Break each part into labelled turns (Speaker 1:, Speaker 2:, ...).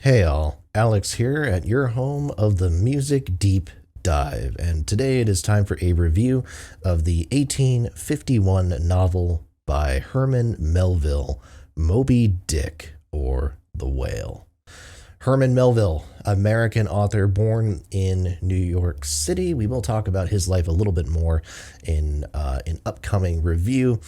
Speaker 1: Hey all, Alex here at your home of the Music Deep Dive, and today it is time for a review of the 1851 novel by Herman Melville, Moby-Dick, or The Whale. Herman Melville, American author born in New York City. We will talk about his life a little bit more in an upcoming review.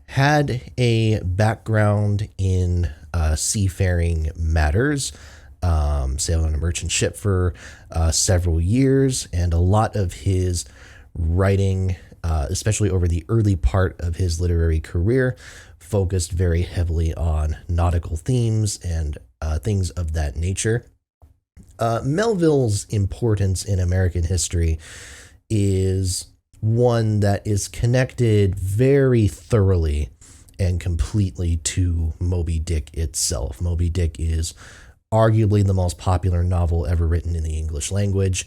Speaker 1: Had a background in seafaring matters, sailed on a merchant ship for several years, and a lot of his writing, especially over the early part of his literary career, focused very heavily on nautical themes and things of that nature. Melville's importance in American history is one that is connected very thoroughly and completely to Moby-Dick itself. Moby-Dick is arguably the most popular novel ever written in the English language.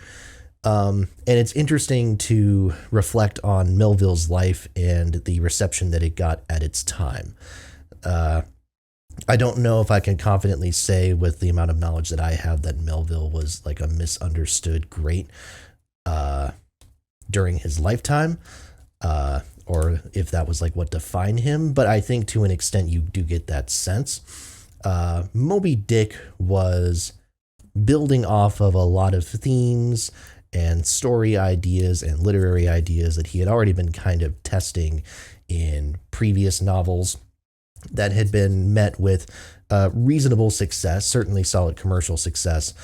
Speaker 1: And it's interesting to reflect on Melville's life and the reception that it got at its time. I don't know if I can confidently say with the amount of knowledge that I have that Melville was like a misunderstood great during his lifetime, or if that was like what defined him. But I think to an extent you do get that sense. Moby Dick was building off of a lot of themes and story ideas and literary ideas that he had already been kind of testing in previous novels that had been met with reasonable success, certainly solid commercial success.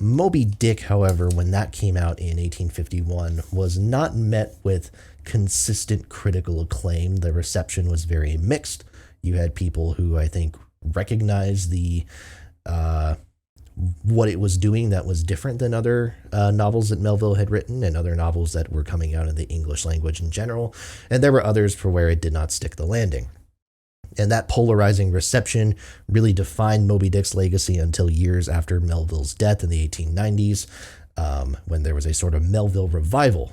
Speaker 1: Moby Dick, however, when that came out in 1851, was not met with consistent critical acclaim. The reception was very mixed. You had people who I think recognized the what it was doing that was different than other novels that Melville had written and other novels that were coming out in the English language in general. And there were others for where it did not stick the landing. And that polarizing reception really defined Moby Dick's legacy until years after Melville's death in the 1890s, when there was a sort of Melville revival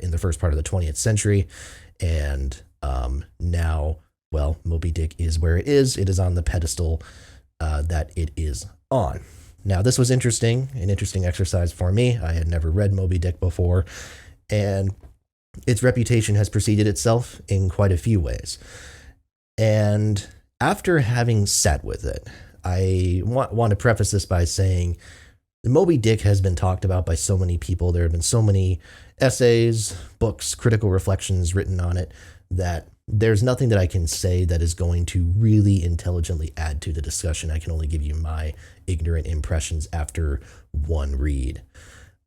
Speaker 1: in the first part of the 20th century. And now, well, Moby Dick is where it is. It is on the pedestal that it is on. Now, this was an interesting exercise for me. I had never read Moby Dick before, and its reputation has preceded itself in quite a few ways. And after having sat with it, I want to preface this by saying Moby Dick has been talked about by so many people. There have been so many essays, books, critical reflections written on it that there's nothing that I can say that is going to really intelligently add to the discussion. I can only give you my ignorant impressions after one read.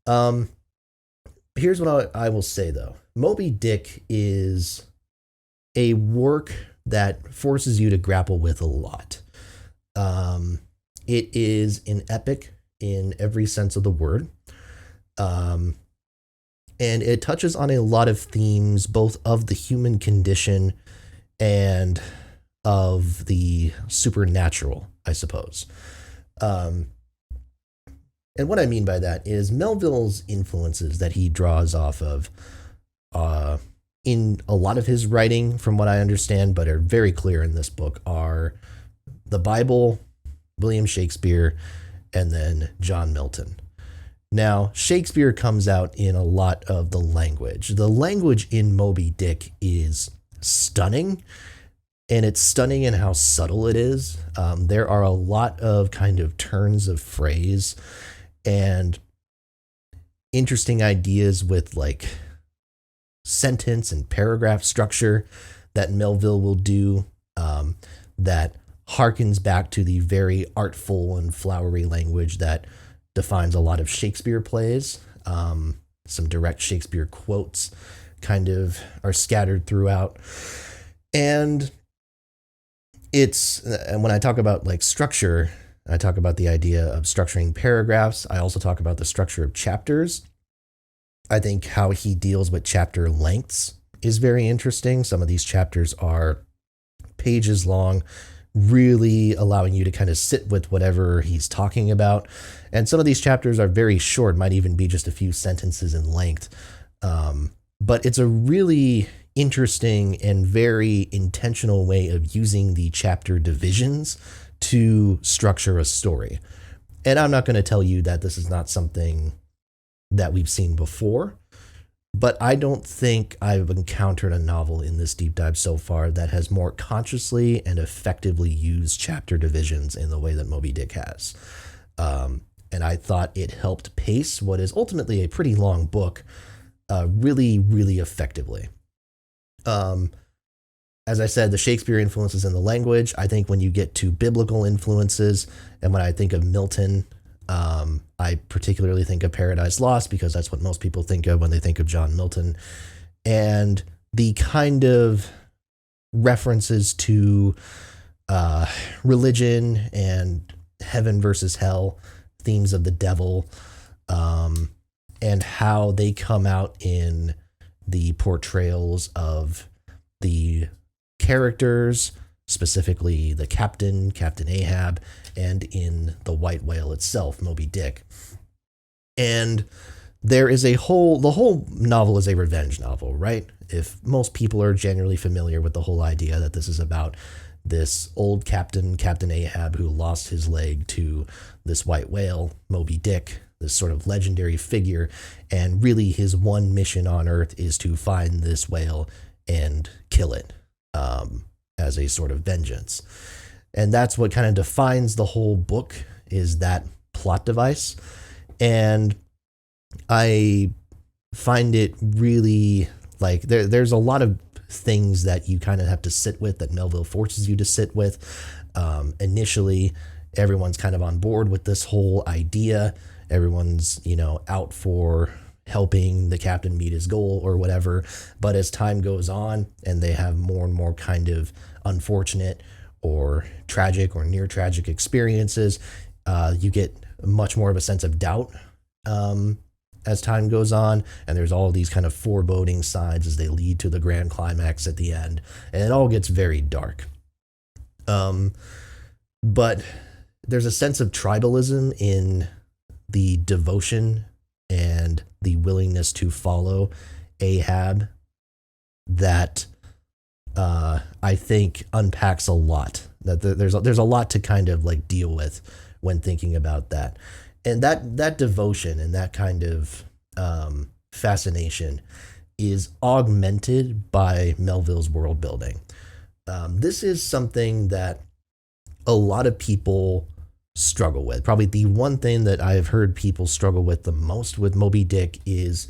Speaker 1: Here's what I will say, though. Moby Dick is a work that forces you to grapple with a lot. It is an epic in every sense of the word. And it touches on a lot of themes, both of the human condition and of the supernatural, I suppose. And what I mean by that is Melville's influences that he draws off of in a lot of his writing, from what I understand, but are very clear in this book, are the Bible, William Shakespeare, and then John Milton. Now, Shakespeare comes out in a lot of the language. The language in Moby Dick is stunning, and it's stunning in how subtle it is. There are a lot of kind of turns of phrase and interesting ideas with like sentence and paragraph structure that Melville will do, that harkens back to the very artful and flowery language that defines a lot of Shakespeare plays. Some direct Shakespeare quotes kind of are scattered throughout. And when I talk about like structure, I talk about the idea of structuring paragraphs. I also talk about the structure of chapters. I think how he deals with chapter lengths is very interesting. Some of these chapters are pages long, really allowing you to kind of sit with whatever he's talking about. And some of these chapters are very short, might even be just a few sentences in length. But it's a really interesting and very intentional way of using the chapter divisions to structure a story. And I'm not going to tell you that this is not something that we've seen before, but I don't think I've encountered a novel in this deep dive so far that has more consciously and effectively used chapter divisions in the way that Moby-Dick has. And I thought it helped pace what is ultimately a pretty long book really, really effectively. As I said, the Shakespeare influences in the language. I think when you get to biblical influences, and when I think of Milton, I particularly think of Paradise Lost because that's what most people think of when they think of John Milton. And the kind of references to religion and heaven versus hell, themes of the devil, and how they come out in the portrayals of the characters, specifically the Captain Ahab, and in the white whale itself, Moby-Dick. And there is the whole novel is a revenge novel, right? If most people are generally familiar with the whole idea that this is about this old Captain Ahab, who lost his leg to this white whale, Moby-Dick, this sort of legendary figure, and really his one mission on Earth is to find this whale and kill it, as a sort of vengeance. And that's what kind of defines the whole book, is that plot device. And I find it really, like, there's a lot of things that you kind of have to sit with, that Melville forces you to sit with. Initially, everyone's kind of on board with this whole idea. Everyone's, out for helping the captain meet his goal or whatever. But as time goes on and they have more and more kind of unfortunate or tragic or near tragic experiences, you get much more of a sense of doubt as time goes on. And there's all these kind of foreboding signs as they lead to the grand climax at the end. And it all gets very dark. But there's a sense of tribalism in the devotion and the willingness to follow Ahab that I think unpacks a lot. That there's a lot to kind of like deal with when thinking about that. And that devotion and that kind of fascination is augmented by Melville's world building. This is something that a lot of people struggle with. Probably the one thing that I've heard people struggle with the most with Moby-Dick is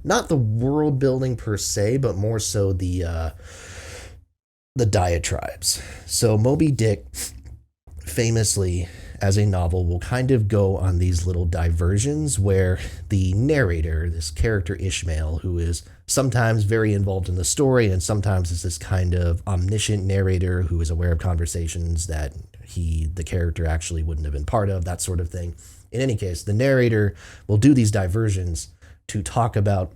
Speaker 1: not the world building per se, but more so the diatribes. So Moby-Dick, famously as a novel, will kind of go on these little diversions where the narrator, this character Ishmael, who is sometimes very involved in the story and sometimes is this kind of omniscient narrator who is aware of conversations that the character actually wouldn't have been part of, that sort of thing. In any case, the narrator will do these diversions to talk about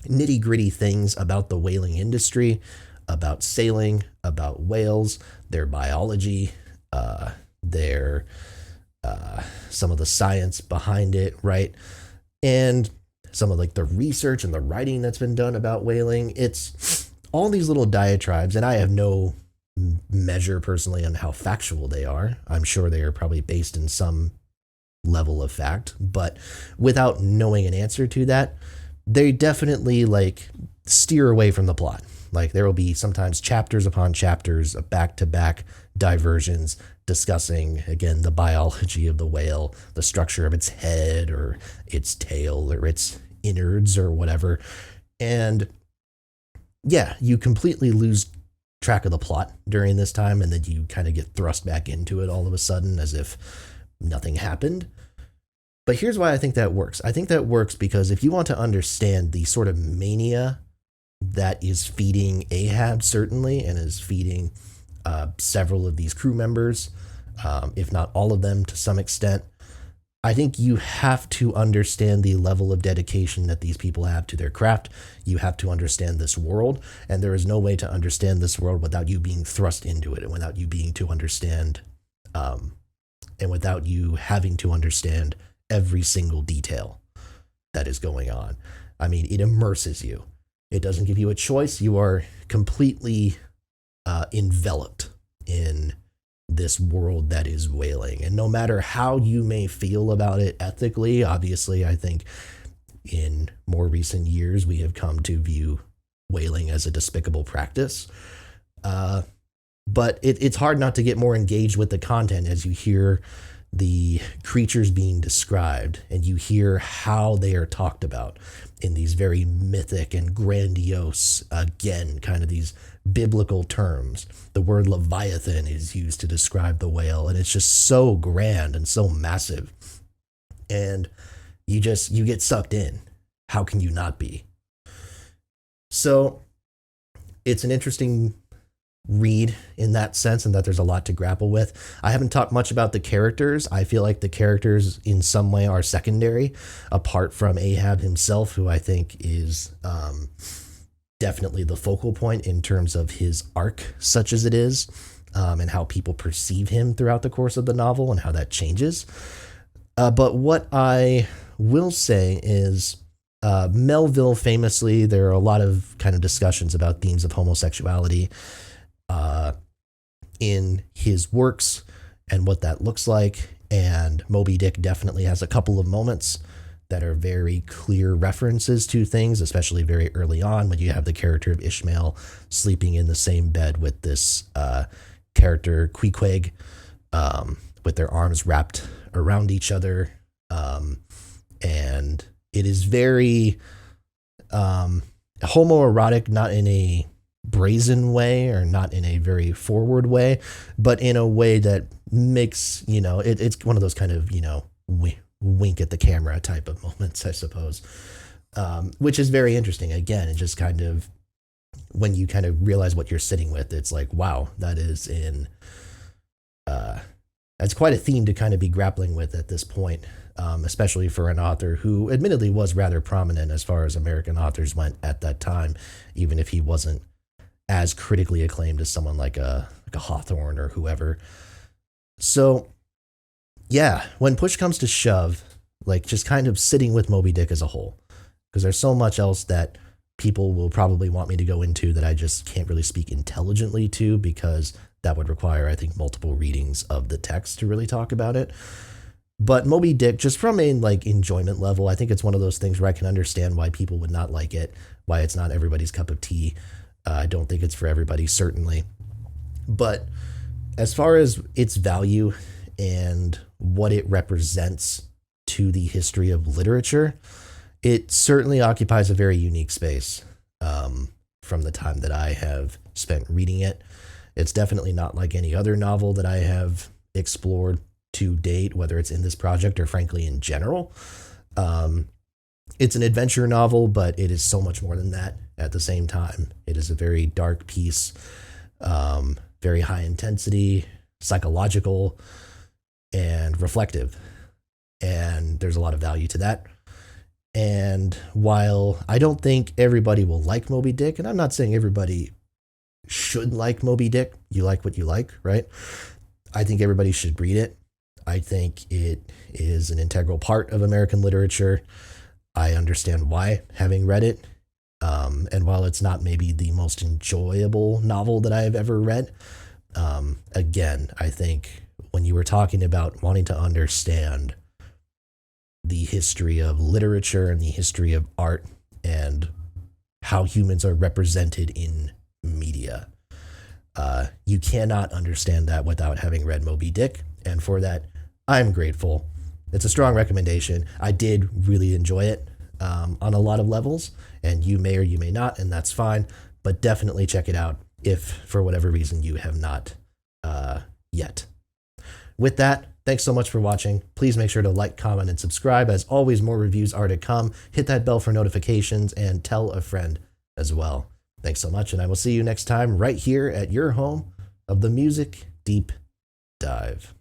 Speaker 1: nitty-gritty things about the whaling industry, about sailing, about whales, their biology, their some of the science behind it, right? And some of like the research and the writing that's been done about whaling. It's all these little diatribes, and I have no measure personally on how factual they are. I'm sure they are probably based in some level of fact, but without knowing an answer to that, they definitely like steer away from the plot. Like there will be sometimes chapters upon chapters of back-to-back diversions discussing, again, the biology of the whale, the structure of its head or its tail or its innards or whatever. And yeah, you completely lose track of the plot during this time, and then you kind of get thrust back into it all of a sudden as if nothing happened. But here's why I think that works. I think that works because if you want to understand the sort of mania that is feeding Ahab, certainly, and is feeding several of these crew members, if not all of them to some extent, I think you have to understand the level of dedication that these people have to their craft. You have to understand this world, and there is no way to understand this world without you being thrust into it and without you being to understand, and without you having to understand every single detail that is going on. I mean, it immerses you. It doesn't give you a choice. You are completely enveloped in this world that is whaling. And no matter how you may feel about it ethically, obviously, I think in more recent years, we have come to view whaling as a despicable practice. But it's hard not to get more engaged with the content as you hear the creatures being described and you hear how they are talked about in these very mythic and grandiose, again, kind of these biblical terms. The word Leviathan is used to describe the whale, and it's just so grand and so massive. And you get sucked in. How can you not be? So it's an interesting read in that sense, and that there's a lot to grapple with. I haven't talked much about the characters. I feel like the characters in some way are secondary, apart from Ahab himself, who I think is definitely the focal point in terms of his arc, such as it is, and how people perceive him throughout the course of the novel and how that changes. But what I will say is Melville famously, there are a lot of kind of discussions about themes of homosexuality in his works and what that looks like. And Moby-Dick definitely has a couple of moments that are very clear references to things, especially very early on when you have the character of Ishmael sleeping in the same bed with this character, Queequeg, with their arms wrapped around each other. And it is very homoerotic, not in a brazen way or not in a very forward way, but in a way that makes, it's one of those kind of, wink at the camera type of moments, I suppose, which is very interesting. Again, it just kind of, when you kind of realize what you're sitting with, it's like, wow, that's quite a theme to kind of be grappling with at this point, especially for an author who admittedly was rather prominent as far as American authors went at that time, even if he wasn't as critically acclaimed as someone like a Hawthorne or whoever. So yeah, when push comes to shove, like just kind of sitting with Moby-Dick as a whole, because there's so much else that people will probably want me to go into that I just can't really speak intelligently to, because that would require, I think, multiple readings of the text to really talk about it. But Moby-Dick, just from a enjoyment level, I think it's one of those things where I can understand why people would not like it, why it's not everybody's cup of tea. I don't think it's for everybody, certainly. But as far as its value and what it represents to the history of literature, it certainly occupies a very unique space from the time that I have spent reading it. It's definitely not like any other novel that I have explored to date, whether it's in this project or frankly in general. It's an adventure novel, but it is so much more than that at the same time. It is a very dark piece, very high intensity, psychological, and reflective. And there's a lot of value to that. And while I don't think everybody will like Moby-Dick, and I'm not saying everybody should like Moby-Dick, you like what you like, right? I think everybody should read it. I think it is an integral part of American literature. I understand why, having read it. And while it's not maybe the most enjoyable novel that I have ever read, again, I think when you were talking about wanting to understand the history of literature and the history of art and how humans are represented in media, you cannot understand that without having read Moby-Dick. And for that, I'm grateful. It's a strong recommendation. I did really enjoy it on a lot of levels, and you may or you may not, and that's fine. But definitely check it out if, for whatever reason, you have not yet. With that, thanks so much for watching. Please make sure to like, comment, and subscribe. As always, more reviews are to come. Hit that bell for notifications and tell a friend as well. Thanks so much, and I will see you next time right here at your home of the Music Deep Dive.